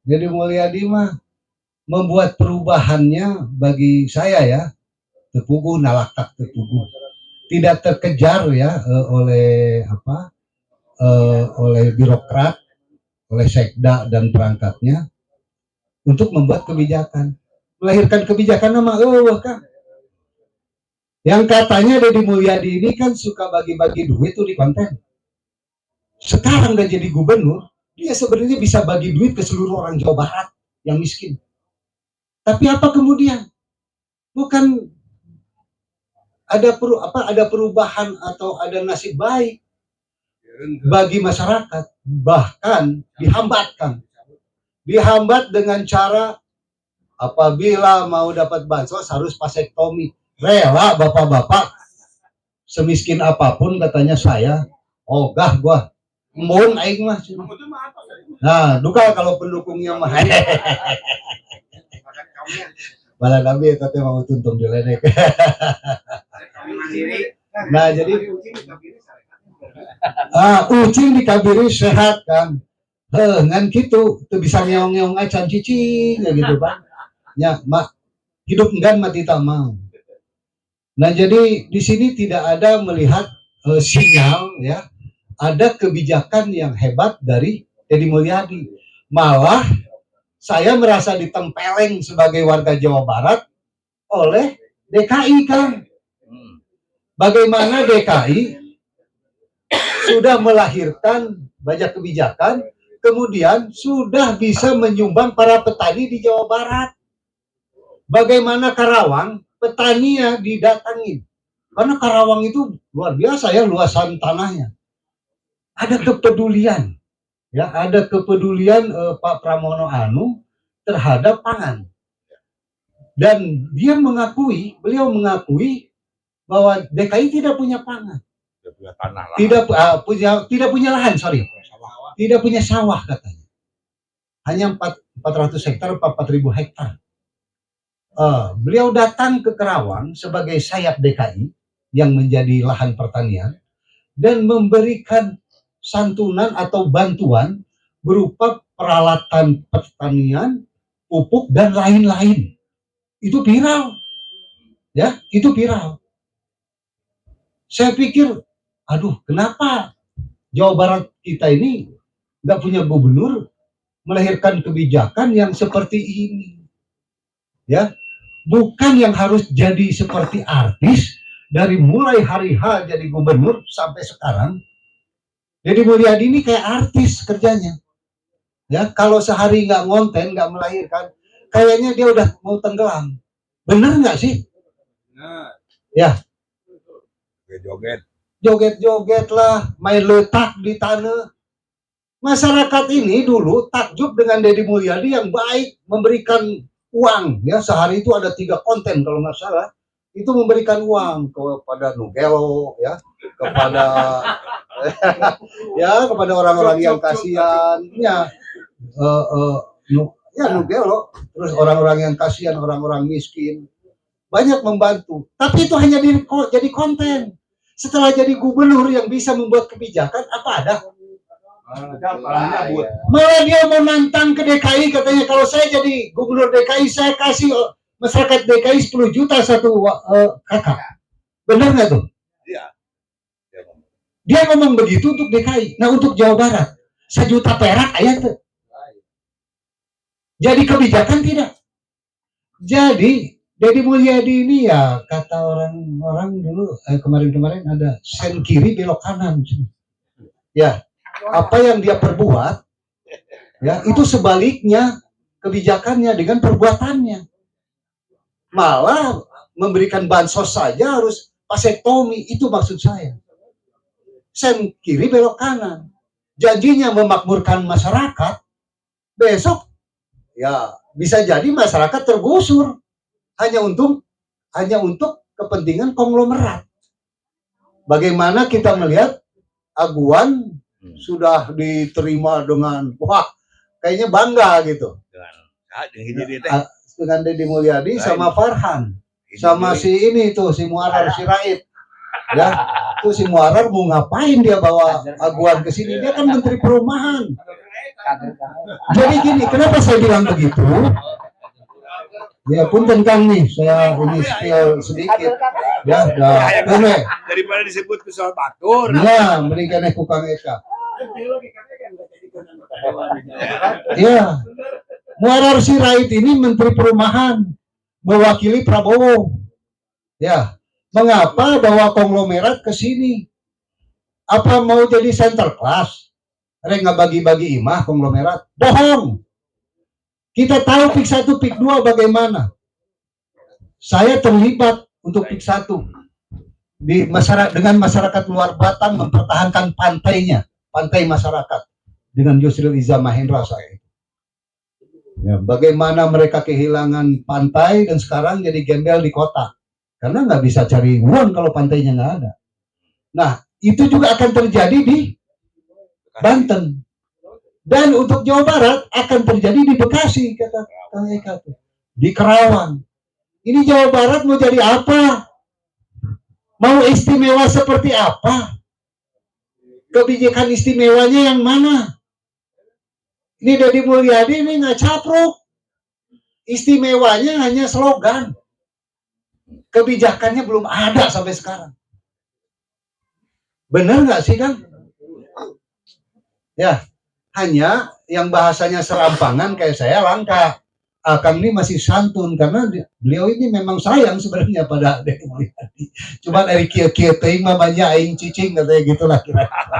Deddy Mulyadi mah membuat perubahannya bagi saya ya, tepuguh nalakak tepuguh. Tidak terkejar ya oleh oleh birokrat, oleh sekda dan perangkatnya untuk membuat kebijakan. Melahirkan kebijakan nama kan. Yang katanya Deddy Mulyadi ini kan suka bagi-bagi duit tuh di konten. Sekarang udah jadi gubernur, dia sebenarnya bisa bagi duit ke seluruh orang Jawa Barat yang miskin. Tapi apa kemudian? Bukan ada perubahan atau ada nasib baik bagi masyarakat, bahkan dihambat dengan cara apabila mau dapat bansos harus vasektomi. Rela bapak-bapak semiskin apapun katanya saya, ogah gua mun aing mah. Nah, duka kalau pendukungnya mah. Bala nabi eta teh mau tuntung diledek. Nah, jadi ucing dikabiri sehat kan. Ngan gitu, tuh bisa ngeong-ngeong acan cicing gitu Pak. Ya, mak hidup enggan mati tak mau. Nah, jadi di sini tidak ada melihat sinyal ya, ada kebijakan yang hebat dari Deddy Mulyadi. Malah saya merasa ditempeleng sebagai warga Jawa Barat oleh DKI kan. Bagaimana DKI sudah melahirkan banyak kebijakan, kemudian sudah bisa menyumbang para petani di Jawa Barat. Bagaimana Karawang, petaninya didatangin. Karena Karawang itu luar biasa ya luasan tanahnya. Ada kepedulian, ya ada kepedulian Pak Pramono Anung terhadap pangan. Dan beliau mengakui bahwa DKI tidak punya pangan. Tidak punya lahan, tidak punya sawah katanya. Hanya 400 hektar, 4.000 hektar. Beliau datang ke Karawang sebagai sayap DKI yang menjadi lahan pertanian dan memberikan santunan atau bantuan berupa peralatan pertanian, pupuk dan lain-lain. Itu viral, ya, itu viral. Saya pikir, aduh, kenapa Jawa Barat kita ini nggak punya gubernur melahirkan kebijakan yang seperti ini, ya, bukan yang harus jadi seperti artis dari mulai hari H jadi gubernur sampai sekarang. Deddy Mulyadi ini kayak artis kerjanya, ya, kalau sehari nggak ngonten, nggak melahirkan, kayaknya dia udah mau tenggelam. Bener nggak sih? Benar. Ya. Joget-joget lah, main letak di tanah. Masyarakat ini dulu takjub dengan Deddy Mulyadi yang baik, memberikan uang, ya, sehari itu ada 3 konten kalau nggak salah, itu memberikan uang kepada Nugelo, ya, kepada ya, kepada orang-orang yang kasihan, ya, Nugelo, terus orang-orang yang kasihan, orang-orang miskin, banyak membantu. Tapi itu hanya jadi konten. Setelah jadi gubernur yang bisa membuat kebijakan, apa ada? Malah dia mau nantang ke DKI, katanya kalau saya jadi gubernur DKI, saya kasih masyarakat DKI 10 juta satu kakak. Benar nggak tuh? Iya. Dia ngomong begitu untuk DKI. Nah, untuk Jawa Barat, 1 juta perak aja tuh. Jadi kebijakan tidak. Jadi Deddy Mulyadi ini ya kata orang-orang dulu kemarin-kemarin ada sen kiri belok kanan. Ya, apa yang dia perbuat ya itu sebaliknya kebijakannya dengan perbuatannya. Malah memberikan bansos saja harus vasektomi, itu maksud saya. Sen kiri belok kanan. Janjinya memakmurkan masyarakat, besok ya bisa jadi masyarakat tergusur hanya untuk kepentingan konglomerat. Bagaimana kita melihat Aguan sudah diterima dengan wah kayaknya bangga gitu dengan Deddy Mulyadi sama Farhan sama si ini tuh si Muarar Sirait, ya tuh si Muarar mau ngapain dia bawa Aguan ke sini, dia kan menteri perumahan, Jadi gini, kenapa saya bilang begitu? Ya punten Kang nih, saya ini spill sedikit. Ya, daripada disebut soal batur. Ya, mending kene ku Kang Eka. Ya, Muarar Sirait ini Menteri Perumahan, mewakili Prabowo. Ya, mengapa bawa konglomerat ke sini? Apa mau jadi center class? Reng bagi-bagi imah konglomerat? Bohong. Kita tahu PIK 1, PIK 2 bagaimana. Saya terlibat untuk PIK 1 di masyarakat dengan masyarakat luar Batang mempertahankan pantainya, pantai masyarakat dengan Yusril Iza Mahendra saya. Ya, bagaimana mereka kehilangan pantai dan sekarang jadi gembel di kota karena nggak bisa cari uang kalau pantainya nggak ada. Nah, itu juga akan terjadi di Banten. Dan untuk Jawa Barat akan terjadi di Bekasi, kata Kang Eka tuh. Di Kerawang. Ini Jawa Barat mau jadi apa? Mau istimewa seperti apa? Kebijakan istimewanya yang mana? Ini Deddy Mulyadi ini nggak capruk. Istimewanya hanya slogan. Kebijakannya belum ada sampai sekarang. Benar nggak sih, Kang? Ya, hanya yang bahasanya serampangan kayak saya langka. Kang ini masih santun karena beliau ini memang sayang sebenarnya pada Deddy Mulyadi. Cuma dari kia-kia ting mah banyak aing cicing katanya gitulah kira-kira.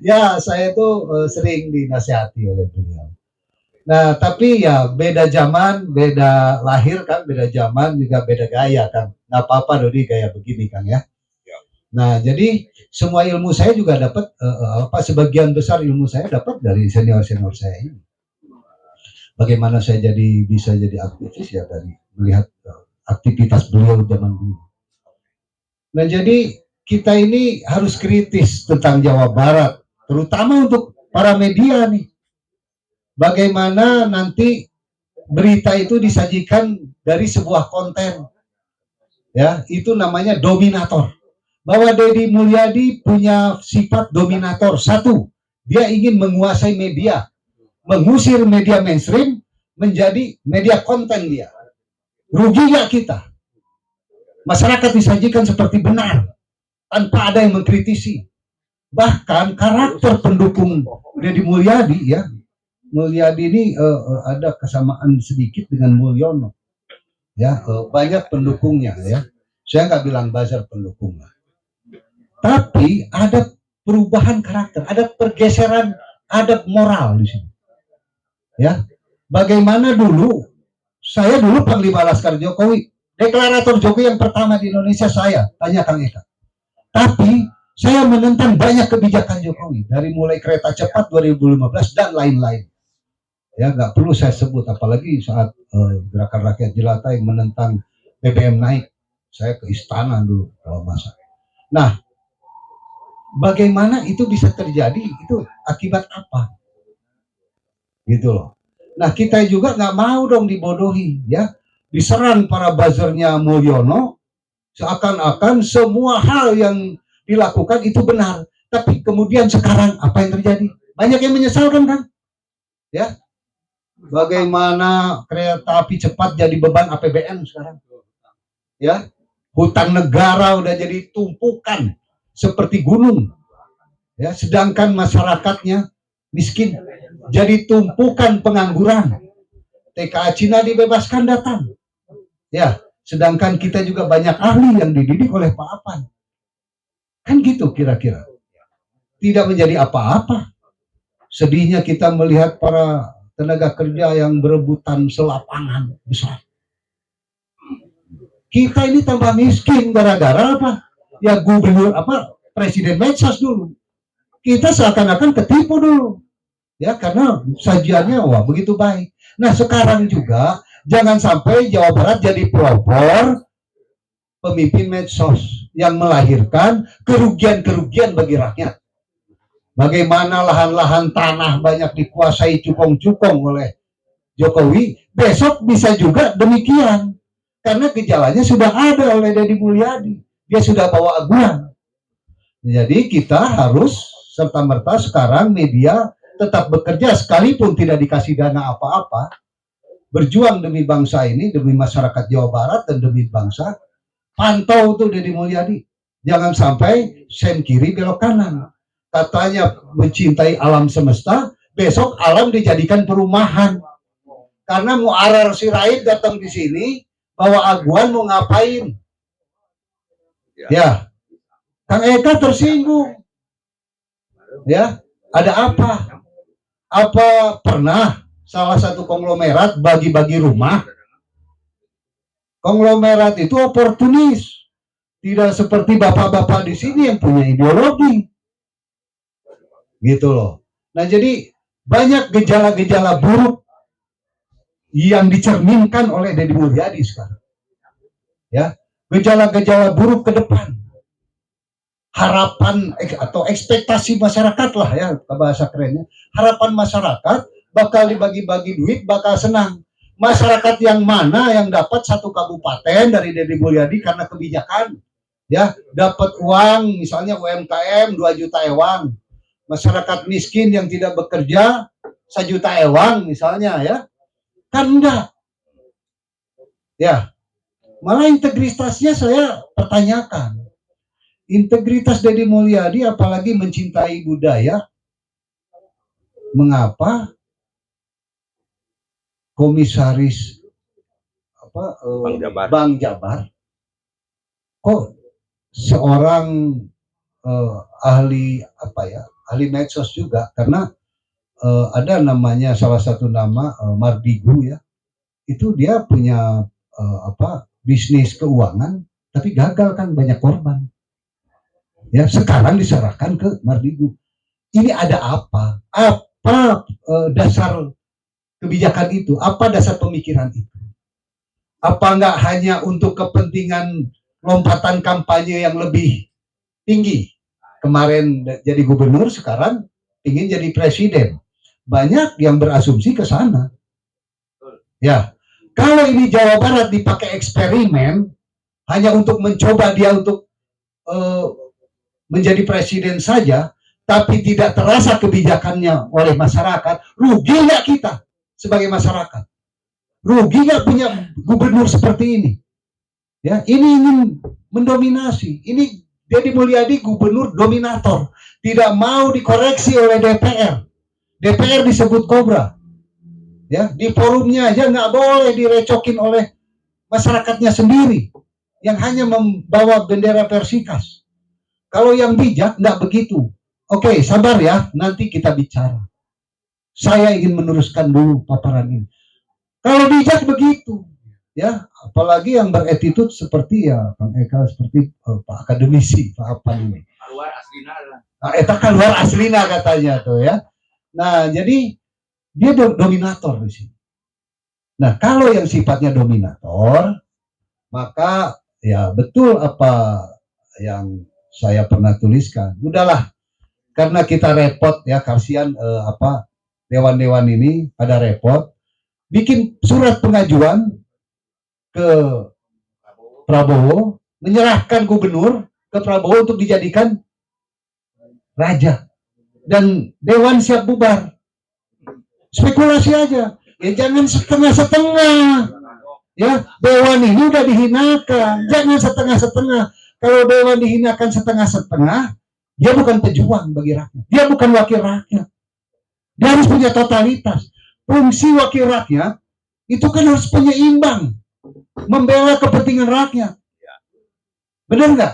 Ya, saya tuh sering dinasihati oleh beliau. Nah, tapi ya beda zaman, beda lahir kan, beda zaman juga beda gaya kan. Nggak apa-apa Dodi gaya begini Kang ya. Nah, jadi semua ilmu saya juga dapat sebagian besar ilmu saya dapat dari senior-senior saya ini. Bagaimana saya bisa jadi aktivis ya dari melihat aktivitas beliau zaman dulu. Nah, jadi kita ini harus kritis tentang Jawa Barat, terutama untuk para media nih. Bagaimana nanti berita itu disajikan dari sebuah konten. Ya, itu namanya dominator. Bahwa Deddy Mulyadi punya sifat dominator. Satu, dia ingin menguasai media, mengusir media mainstream menjadi media konten dia. Rugi gak kita? Masyarakat disajikan seperti benar, tanpa ada yang mengkritisi. Bahkan karakter pendukung Deddy Mulyadi ya, Mulyadi ini ada kesamaan sedikit dengan Mulyono. Ya, banyak pendukungnya ya. Saya nggak bilang buzzer pendukungnya. Tapi ada perubahan karakter, ada pergeseran adab moral di sini. Ya, bagaimana dulu saya Panglima Laskar Jokowi, deklarator Jokowi yang pertama di Indonesia saya, tanya Kang Eka. Tapi saya menentang banyak kebijakan Jokowi dari mulai kereta cepat 2015 dan lain-lain. Ya, nggak perlu saya sebut, apalagi saat gerakan rakyat jelata yang menentang BBM naik. Saya ke istana dulu kalau masa. Nah, bagaimana itu bisa terjadi? Itu akibat apa? Gitu loh. Nah, kita juga nggak mau dong dibodohi, ya. Diserang para buzzernya Mulyono, seakan-akan semua hal yang dilakukan itu benar. Tapi kemudian sekarang apa yang terjadi? Banyak yang menyesalkan kan? Ya. Bagaimana kereta api cepat jadi beban APBN sekarang? Ya. Hutang negara udah jadi tumpukan seperti gunung. Ya, sedangkan masyarakatnya miskin. Jadi tumpukan pengangguran. TKA Cina dibebaskan datang. Ya, sedangkan kita juga banyak ahli yang dididik oleh Pak Apan. Kan gitu kira-kira. Tidak menjadi apa-apa. Sedihnya kita melihat para tenaga kerja yang berebutan selapangan besar. Kita ini tambah miskin gara-gara apa? Ya gubernur presiden medsos dulu. Kita seakan-akan ketipu dulu. Ya, karena sajiannya wah begitu baik. Nah, sekarang juga jangan sampai Jawa Barat jadi pelopor pemimpin medsos yang melahirkan kerugian-kerugian bagi rakyat. Bagaimana lahan-lahan tanah banyak dikuasai cukong-cukong oleh Jokowi, besok bisa juga demikian. Karena gejalanya sudah ada oleh Deddy Mulyadi. Dia sudah bawa aguan. Jadi kita harus serta-merta sekarang media tetap bekerja sekalipun tidak dikasih dana apa-apa, berjuang demi bangsa ini, demi masyarakat Jawa Barat dan demi bangsa. Pantau tuh Deddy Mulyadi, jangan sampai sen kiri belok kanan. Katanya mencintai alam semesta, besok alam dijadikan perumahan. Karena Muarar Sirait datang di sini, bawa aguan mau ngapain? Ya, Kang Eka tersinggung. Ya, ada apa? Apa pernah salah satu konglomerat bagi-bagi rumah? Konglomerat itu oportunis, tidak seperti bapak-bapak di sini yang punya ideologi, gitu loh. Nah, jadi banyak gejala-gejala buruk yang dicerminkan oleh Deddy Mulyadi sekarang. Ya, gejala-gejala buruk ke depan. Harapan atau ekspektasi masyarakat lah ya, bahasa kerennya. Harapan masyarakat bakal dibagi-bagi duit, bakal senang. Masyarakat yang mana yang dapat satu kabupaten dari Deddy Mulyadi karena kebijakan, ya, dapat uang, misalnya UMKM 2 juta ewang, masyarakat miskin yang tidak bekerja 1 juta ewang misalnya, ya, kan enggak, ya, malah integritasnya saya pertanyakan. Integritas Deddy Mulyadi apalagi mencintai budaya, mengapa komisaris Bang Jabar kok seorang ahli ahli medsos juga, karena ada namanya salah satu nama Mardigu ya, itu dia punya bisnis keuangan tapi gagal kan, banyak korban ya, sekarang diserahkan ke Mardigu. Ini ada apa dasar kebijakan itu, apa dasar pemikiran itu? Apa enggak hanya untuk kepentingan lompatan kampanye yang lebih tinggi? Kemarin jadi gubernur, sekarang ingin jadi presiden. Banyak yang berasumsi ke sana. Ya, kalau ini Jawa Barat dipakai eksperimen hanya untuk mencoba dia untuk menjadi presiden saja, tapi tidak terasa kebijakannya oleh masyarakat, rugi nggak kita sebagai masyarakat? Rugi nggak punya gubernur seperti ini? Ya, ini ingin mendominasi. Ini Deddy Mulyadi gubernur dominator, tidak mau dikoreksi oleh DPR. DPR disebut kobra. Ya, di forumnya aja nggak boleh direcokin oleh masyarakatnya sendiri yang hanya membawa bendera Persikas. Kalau yang bijak nggak begitu. Oke, sabar ya, nanti kita bicara. Saya ingin meneruskan dulu paparan ini. Kalau bijak begitu, ya, apalagi yang beretitut seperti ya Kang Eka, seperti Pak akademisi, Pak apa ini? Keluar aslina lah. Nah, eta keluar aslina katanya tuh ya. Nah, jadi dia dominator di sini. Nah, kalau yang sifatnya dominator, maka ya betul apa yang saya pernah tuliskan. Udahlah, karena kita repot ya, kasihan dewan-dewan ini pada repot, bikin surat pengajuan ke Prabowo, menyerahkan gubernur ke Prabowo untuk dijadikan raja, dan dewan siap bubar. Spekulasi aja, ya jangan setengah-setengah. Ya, dewan ini udah dihinakan, jangan setengah-setengah. Kalau dewan dihinakan setengah-setengah, dia bukan pejuang bagi rakyat, dia bukan wakil rakyat. Dia harus punya totalitas. Fungsi wakil rakyat itu kan harus penyeimbang, membela kepentingan rakyat. Benar nggak?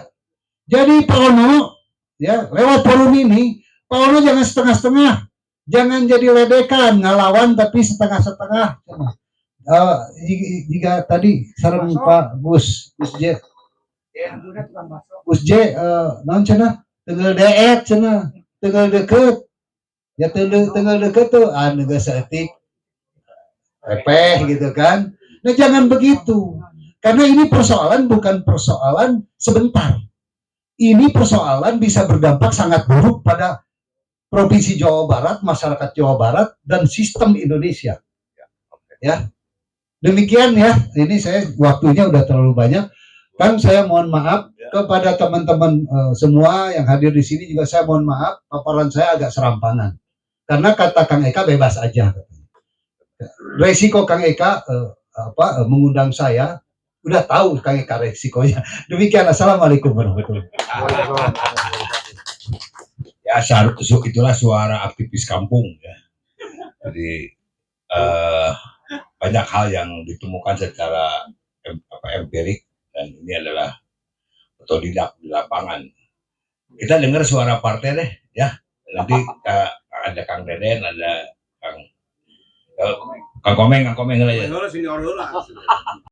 Jadi Pak Ono, ya, lewat forum ini, Pak Ono jangan setengah-setengah, jangan jadi ledekan, ngelawan tapi setengah-setengah. Jika tadi sareng Pak Gus J, non cenah, tengah deet cenah, tengah deket, ya tengah deket tuh, nggak seetik, repeh gitu kan. Nah, jangan begitu, karena ini persoalan bukan persoalan sebentar. Ini persoalan bisa berdampak sangat buruk pada Provinsi Jawa Barat, masyarakat Jawa Barat, dan sistem Indonesia. Ya, demikian ya. Ini saya waktunya udah terlalu banyak. Kan saya mohon maaf kepada teman-teman semua yang hadir di sini juga saya mohon maaf, paparan saya agak serampangan. Karena kata Kang Eka bebas aja. Resiko Kang Eka mengundang saya, udah tahu Kang Eka resikonya. Demikian, assalamualaikum warahmatullahi wabarakatuh. Ya seharusnya itulah suara aktivis kampung ya. Jadi banyak hal yang ditemukan secara empirik dan ini adalah otodidak di lapangan. Kita dengar suara partai deh ya. Nanti ada Kang Deden, ada Kang Komeng aja.